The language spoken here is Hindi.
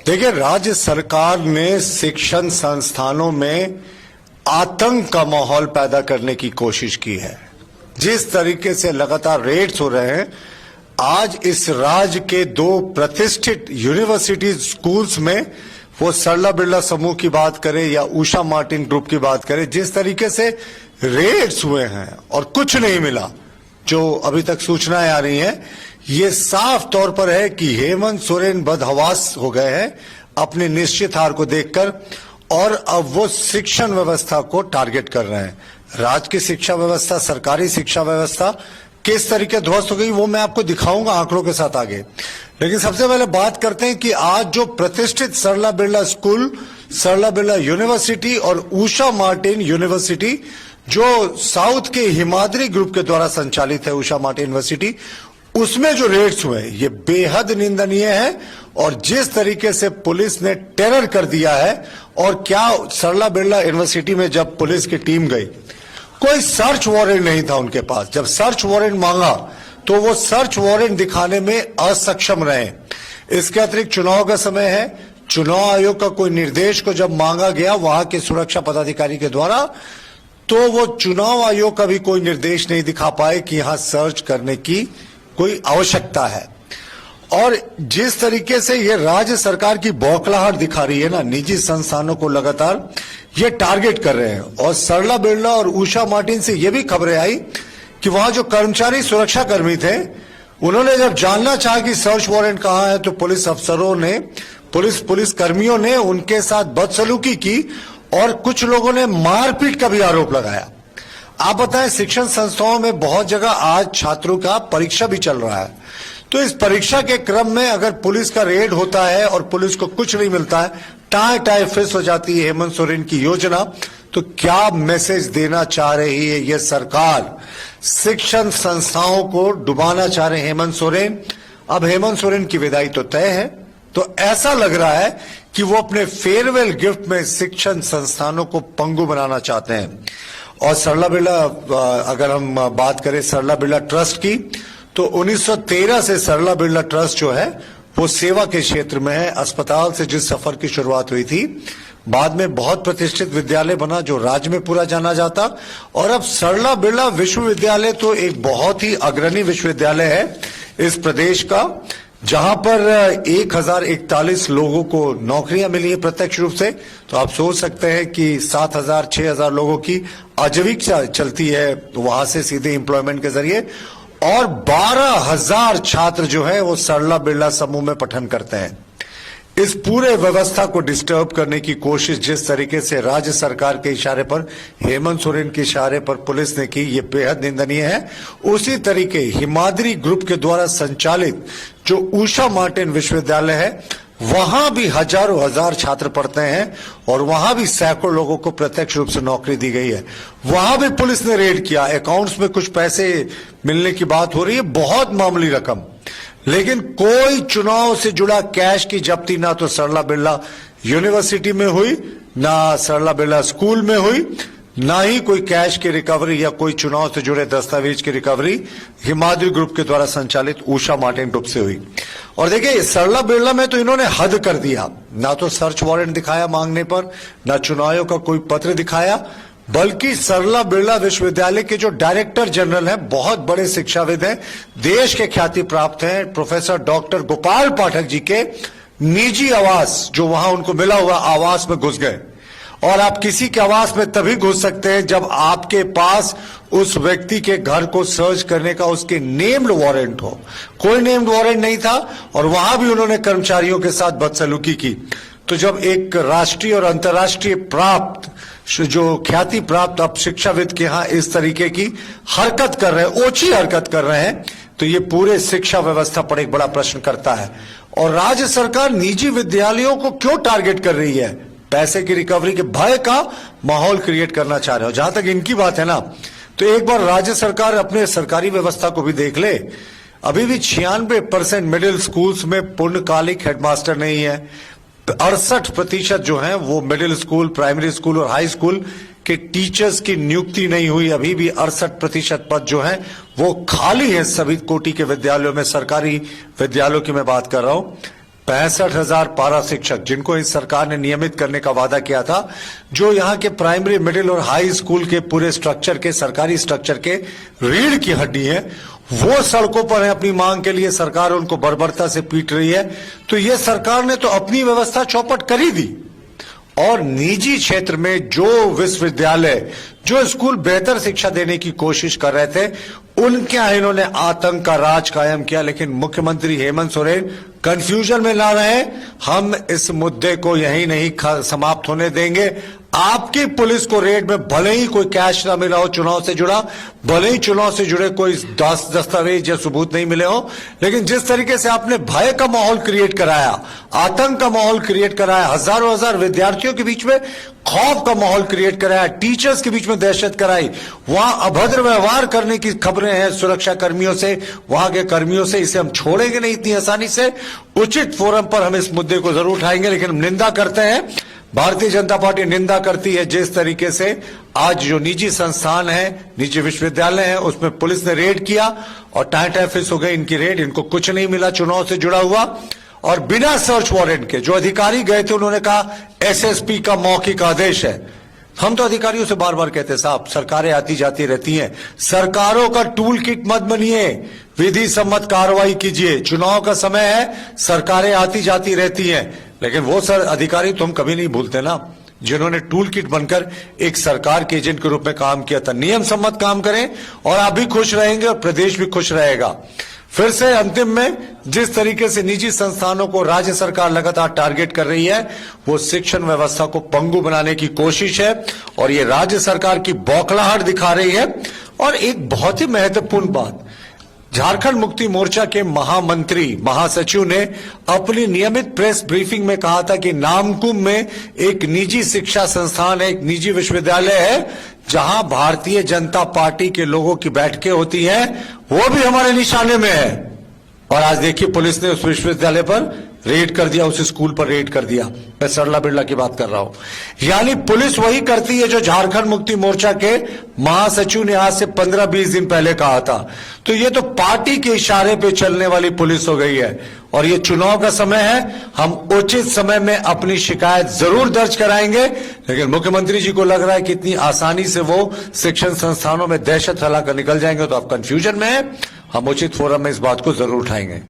देखिए, राज्य सरकार ने शिक्षण संस्थानों में आतंक का माहौल पैदा करने की कोशिश की है। जिस तरीके से लगातार रेड्स हो रहे हैं, आज इस राज्य के दो प्रतिष्ठित यूनिवर्सिटी स्कूल्स में, वो सरला बिरला समूह की बात करें या उषा मार्टिन ग्रुप की बात करें, जिस तरीके से रेड्स हुए हैं और कुछ नहीं मिला, जो अभी तक सूचनाएं आ रही हैं, ये साफ तौर पर है कि हेमंत सोरेन बदहवास हो गए हैं अपने निश्चित हार को देखकर, और अब वो शिक्षण व्यवस्था को टारगेट कर रहे हैं। राज्य की शिक्षा व्यवस्था, सरकारी शिक्षा व्यवस्था किस तरीके ध्वस्त हो गई, वो मैं आपको दिखाऊंगा आंकड़ों के साथ आगे। लेकिन सबसे पहले बात करते हैं कि आज जो प्रतिष्ठित सरला बिरला स्कूल, सरला बिरला यूनिवर्सिटी और उषा मार्टिन यूनिवर्सिटी, जो साउथ के हिमाद्री ग्रुप के द्वारा संचालित है, उषा मार्टिन यूनिवर्सिटी, उसमें जो रेड्स हुए ये बेहद निंदनीय है। और जिस तरीके से पुलिस ने टेरर कर दिया है, और क्या सरला बिरला यूनिवर्सिटी में जब पुलिस की टीम गई, कोई सर्च वारंट नहीं था उनके पास। जब सर्च वारंट मांगा तो वो सर्च वारंट दिखाने में असक्षम रहे। इसके अतिरिक्त चुनाव का समय है, चुनाव आयोग का कोई निर्देश को जब मांगा गया वहां के सुरक्षा पदाधिकारी के द्वारा, तो वो चुनाव आयोग का भी कोई निर्देश नहीं दिखा पाए कि यहां सर्च करने की कोई आवश्यकता है। और जिस तरीके से ये राज्य सरकार की बौखलाहट दिखा रही है ना, निजी संस्थानों को लगातार ये टारगेट कर रहे हैं। और सरला बिरला और उषा मार्टिन से ये भी खबरें आई कि वहां जो कर्मचारी सुरक्षा कर्मी थे, उन्होंने जब जानना चाहा कि सर्च वारंट कहां है, तो पुलिस अफसरों ने, पुलिस कर्मियों ने उनके साथ बदसलूकी की और कुछ लोगों ने मारपीट का भी आरोप लगाया। आप बताएं, शिक्षण संस्थाओं में बहुत जगह आज छात्रों का परीक्षा भी चल रहा है, तो इस परीक्षा के क्रम में अगर पुलिस का रेड होता है और पुलिस को कुछ नहीं मिलता है, टाए टाए फिस हो जाती है हेमंत सोरेन की योजना, तो क्या मैसेज देना चाह रही है ये सरकार? शिक्षण संस्थाओं को डुबाना चाह रहे हेमंत सोरेन। अब हेमंत सोरेन की विदाई तो तय है, तो ऐसा लग रहा है कि वो अपने फेयरवेल गिफ्ट में शिक्षण संस्थानों को पंगु बनाना चाहते हैं। और सरला बिरला, अगर हम बात करें सरला बिरला ट्रस्ट की, तो 1913 से सरला बिरला ट्रस्ट जो है वो सेवा के क्षेत्र में है। अस्पताल से जिस सफर की शुरुआत हुई थी, बाद में बहुत प्रतिष्ठित विद्यालय बना जो राज्य में पूरा जाना जाता, और अब सरला बिरला विश्वविद्यालय तो एक बहुत ही अग्रणी विश्वविद्यालय है इस प्रदेश का, जहां पर 1041 लोगों को नौकरियां मिली है प्रत्यक्ष रूप से। तो आप सोच सकते हैं कि 7000 6000 लोगों की आजीविका चलती है वहां से सीधे एम्प्लॉयमेंट के जरिए, और 12,000 छात्र जो है वो सरला बिरला समूह में पठन करते हैं। इस पूरे व्यवस्था को डिस्टर्ब करने की कोशिश जिस तरीके से राज्य सरकार के इशारे पर, हेमंत सोरेन के इशारे पर पुलिस ने की, ये बेहद निंदनीय है। उसी तरीके हिमाद्री ग्रुप के द्वारा संचालित जो उषा मार्टिन विश्वविद्यालय है, वहां भी हजारों हजार छात्र पढ़ते हैं और वहां भी सैकड़ों लोगों को प्रत्यक्ष रूप से नौकरी दी गई है। वहां भी पुलिस ने रेड किया, अकाउंट्स में कुछ पैसे मिलने की बात हो रही है, बहुत मामूली रकम, लेकिन कोई चुनाव से जुड़ा कैश की जब्ती ना तो सरला बिरला यूनिवर्सिटी में हुई, ना सरला बिरला स्कूल में हुई, ना ही कोई कैश की रिकवरी या कोई चुनाव से जुड़े दस्तावेज की रिकवरी हिमाद्री ग्रुप के द्वारा संचालित उषा मार्टिन ग्रुप से हुई। और देखिए, सरला बिरला में तो इन्होंने हद कर दिया, ना तो सर्च वारंट दिखाया मांगने पर, ना चुनाव का कोई पत्र दिखाया, बल्कि सरला बिरला विश्वविद्यालय के जो डायरेक्टर जनरल हैं, बहुत बड़े शिक्षाविद हैं, देश के ख्याति प्राप्त हैं, प्रोफेसर डॉक्टर गोपाल पाठक जी के निजी आवास, जो वहां उनको मिला हुआ आवास में घुस गए। और आप किसी के आवास में तभी घुस सकते हैं जब आपके पास उस व्यक्ति के घर को सर्च करने का उसके नेम्ड वारंट हो। कोई नेम्ड वारंट नहीं था, और वहां भी उन्होंने कर्मचारियों के साथ बदसलूकी की। तो जब एक राष्ट्रीय और अंतर्राष्ट्रीय प्राप्त, जो ख्याति प्राप्त अब शिक्षाविद के यहां इस तरीके की हरकत कर रहे हैं, ओछी हरकत कर रहे हैं, तो ये पूरे शिक्षा व्यवस्था पर एक बड़ा प्रश्न करता है। और राज्य सरकार निजी विद्यालयों को क्यों टारगेट कर रही है? पैसे की रिकवरी के भय का माहौल क्रिएट करना चाह रहे हो। जहां तक इनकी बात है ना, तो एक बार राज्य सरकार अपने सरकारी व्यवस्था को भी देख ले। अभी भी 96% मिडिल स्कूल्स में पूर्णकालिक हेडमास्टर नहीं है। 68% जो है वो मिडिल स्कूल, प्राइमरी स्कूल और हाई स्कूल के टीचर्स की नियुक्ति नहीं हुई। अभी भी 68% पद जो है वो खाली है सभी कोटि के विद्यालयों में, सरकारी विद्यालयों की मैं बात कर रहा हूं। 65,000 पारा शिक्षक जिनको इस सरकार ने नियमित करने का वादा किया था, जो यहाँ के प्राइमरी, मिडिल और हाई स्कूल के पूरे स्ट्रक्चर के, सरकारी स्ट्रक्चर के रीढ़ की हड्डी है, वो सड़कों पर है अपनी मांग के लिए। सरकार उनको बर्बरता से पीट रही है। तो ये सरकार ने तो अपनी व्यवस्था चौपट कर ही दी, और निजी क्षेत्र में जो विश्वविद्यालय, जो स्कूल बेहतर शिक्षा देने की कोशिश कर रहे थे, उनके यहां इन्होंने आतंक का राज कायम किया। लेकिन मुख्यमंत्री हेमंत सोरेन कंफ्यूजन में ना रहे, हम इस मुद्दे को यहीं नहीं समाप्त होने देंगे। आपकी पुलिस को रेड में भले ही कोई कैश ना मिला हो चुनाव से जुड़ा, भले ही चुनाव से जुड़े कोई दस्तावेज या सबूत नहीं मिले हो, लेकिन जिस तरीके से आपने भय का माहौल क्रिएट कराया, आतंक का माहौल क्रिएट कराया, हजारों हजार विद्यार्थियों के बीच में खौफ का माहौल क्रिएट कराया, टीचर्स के बीच में दहशत कराई, वहां अभद्र व्यवहार करने की खबरें हैं सुरक्षा कर्मियों से, वहां के कर्मियों से, इसे हम छोड़ेंगे नहीं इतनी आसानी से। उचित फोरम पर हम इस मुद्दे को जरूर उठाएंगे, लेकिन हम निंदा करते हैं, भारतीय जनता पार्टी निंदा करती है जिस तरीके से आज जो निजी संस्थान है, निजी विश्वविद्यालय है, उसमें पुलिस ने रेड किया और टाइफिस हो गई इनकी रेड, इनको कुछ नहीं मिला चुनाव से जुड़ा हुआ, और बिना सर्च वारंट के जो अधिकारी गए थे उन्होंने कहा एसएसपी का मौखिक आदेश है। हम तो अधिकारियों से बार बार कहते साहब, सरकारें आती जाती रहती हैं, सरकारों का टूल किट मत बनिए, विधि सम्मत कार्रवाई कीजिए। चुनाव का समय है, सरकारें आती जाती रहती हैं, लेकिन वो सर अधिकारी तो हम कभी नहीं भूलते ना, जिन्होंने टूल किट बनकर एक सरकार के एजेंट के रूप में काम किया था। नियम सम्मत काम करें और आप भी खुश रहेंगे और प्रदेश भी खुश रहेगा। फिर से अंतिम में, जिस तरीके से निजी संस्थानों को राज्य सरकार लगातार टारगेट कर रही है, वो शिक्षण व्यवस्था को पंगु बनाने की कोशिश है, और ये राज्य सरकार की बौखलाहट दिखा रही है। और एक बहुत ही महत्वपूर्ण बात, झारखंड मुक्ति मोर्चा के महामंत्री, महासचिव ने अपनी नियमित प्रेस ब्रीफिंग में कहा था कि नामकुम में एक निजी शिक्षा संस्थान है, एक निजी विश्वविद्यालय है, जहां भारतीय जनता पार्टी के लोगों की बैठकें होती हैं, वो भी हमारे निशाने में है। और आज देखिए पुलिस ने उस विश्वविद्यालय पर रेड कर दिया, उस स्कूल पर रेड कर दिया। मैं सरला बिरला की बात कर रहा हूं। यानी पुलिस वही करती है जो झारखंड मुक्ति मोर्चा के महासचिव ने आज से 15-20 दिन पहले कहा था। तो ये तो पार्टी के इशारे पे चलने वाली पुलिस हो गई है, और ये चुनाव का समय है, हम उचित समय में अपनी शिकायत जरूर दर्ज कराएंगे। लेकिन मुख्यमंत्री जी को लग रहा है कि इतनी आसानी से वो शिक्षण संस्थानों में दहशत फैलाकर निकल जाएंगे, तो आप कंफ्यूजन में है। हम उचित फोरम में इस बात को जरूर उठाएंगे।